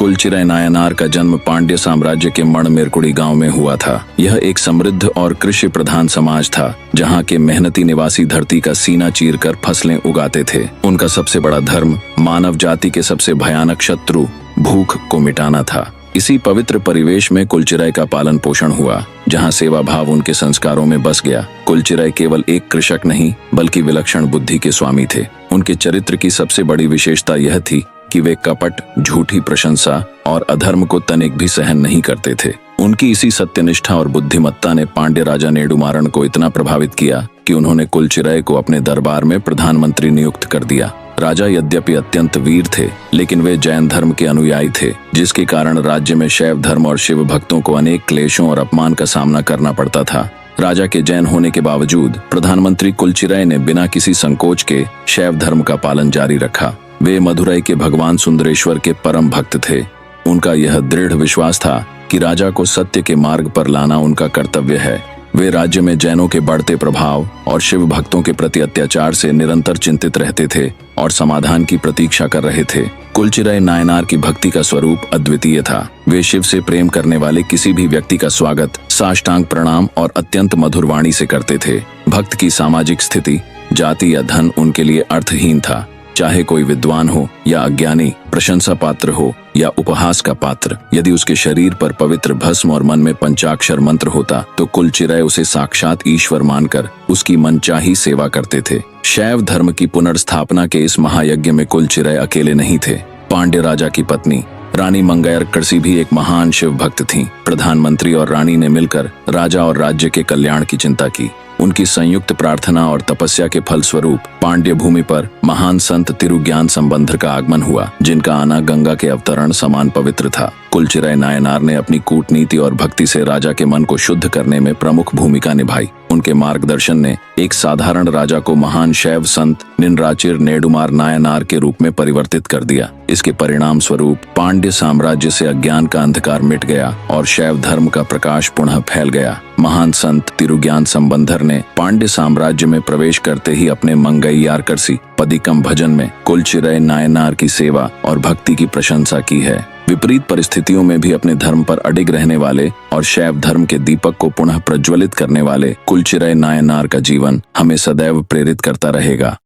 कुलचिरै नायनार का जन्म पांड्य साम्राज्य के मणमेरकुडी गांव में हुआ था। यह एक समृद्ध और कृषि प्रधान समाज था, जहां के मेहनती निवासी धरती का सीना चीरकर फसलें उगाते थे। उनका सबसे बड़ा धर्म मानव जाति के सबसे भयानक शत्रु भूख को मिटाना था। इसी पवित्र परिवेश में कुलचिरै का पालन पोषण हुआ, जहां सेवा भाव उनके संस्कारों में बस गया। कुलचिरै केवल एक कृषक नहीं, बल्कि विलक्षण बुद्धि के स्वामी थे। उनके चरित्र की सबसे बड़ी विशेषता यह थी कि वे कपट, झूठी प्रशंसा और अधर्म को तनिक भी सहन नहीं करते थे। उनकी इसी सत्यनिष्ठा और बुद्धिमत्ता ने पांड्य राजा नेडुमारन को इतना प्रभावित किया कि उन्होंने कुलचिरै को अपने दरबार में प्रधानमंत्री नियुक्त कर दिया। राजा यद्यपि अत्यंत वीर थे, लेकिन वे जैन धर्म के अनुयायी थे, जिसके कारण राज्य में शैव धर्म और शिव भक्तों को अनेक क्लेशों और अपमान का सामना करना पड़ता था। राजा के जैन होने के बावजूद प्रधानमंत्री कुलचिरै ने बिना किसी संकोच के शैव धर्म का पालन जारी रखा। वे मदुरै के भगवान सुंदरेश्वर के परम भक्त थे। उनका यह दृढ़ विश्वास था कि राजा को सत्य के मार्ग पर लाना उनका कर्तव्य है। वे राज्य में जैनों के बढ़ते प्रभाव और शिव भक्तों के प्रति अत्याचार से निरंतर चिंतित रहते थे और समाधान की प्रतीक्षा कर रहे थे। कुलचिरै नायनार की भक्ति का स्वरूप अद्वितीय था। वे शिव से प्रेम करने वाले किसी भी व्यक्ति का स्वागत साष्टांग प्रणाम और अत्यंत मधुर वाणी से करते थे। भक्त की सामाजिक स्थिति, जाति या धन उनके लिए अर्थहीन था। चाहे कोई विद्वान हो या अज्ञानी, प्रशंसा पात्र हो या उपहास का पात्र, यदि उसके शरीर पर पवित्र भस्म और मन में पंचाक्षर मंत्र होता तो कुलचिरै उसे साक्षात ईश्वर मानकर उसकी मनचाही सेवा करते थे। शैव धर्म की पुनर्स्थापना के इस महायज्ञ में कुलचिरै अकेले नहीं थे। पांड्य राजा की पत्नी रानी मंगैरकरसी भी एक महान शिव भक्त थीं। प्रधानमंत्री और रानी ने मिलकर राजा और राज्य के कल्याण की चिंता की। उनकी संयुक्त प्रार्थना और तपस्या के फलस्वरूप पांड्य भूमि पर महान संत तिरुज्ञान संबंधर का आगमन हुआ, जिनका आना गंगा के अवतरण समान पवित्र था। कुलचिरै नायनार ने अपनी कूटनीति और भक्ति से राजा के मन को शुद्ध करने में प्रमुख भूमिका निभाई। उनके मार्गदर्शन ने एक साधारण राजा को महान शैव संत निन्राचिर नेडुमार नायनार के रूप में परिवर्तित कर दिया। इसके परिणाम स्वरूप पांड्य साम्राज्य से अज्ञान का अंधकार मिट गया और शैव धर्म का प्रकाश पुनः फैल गया। महान संत तिरुज्ञान संबंधर ने पांड्य साम्राज्य में प्रवेश करते ही अपने मंगैयारकरसी पदिकम भजन में कुलचिरै नायनार की सेवा और भक्ति की प्रशंसा की है। विपरीत परिस्थितियों में भी अपने धर्म पर अडिग रहने वाले और शैव धर्म के दीपक को पुनः प्रज्वलित करने वाले कुलचिरै नायनार का जीवन हमें सदैव प्रेरित करता रहेगा।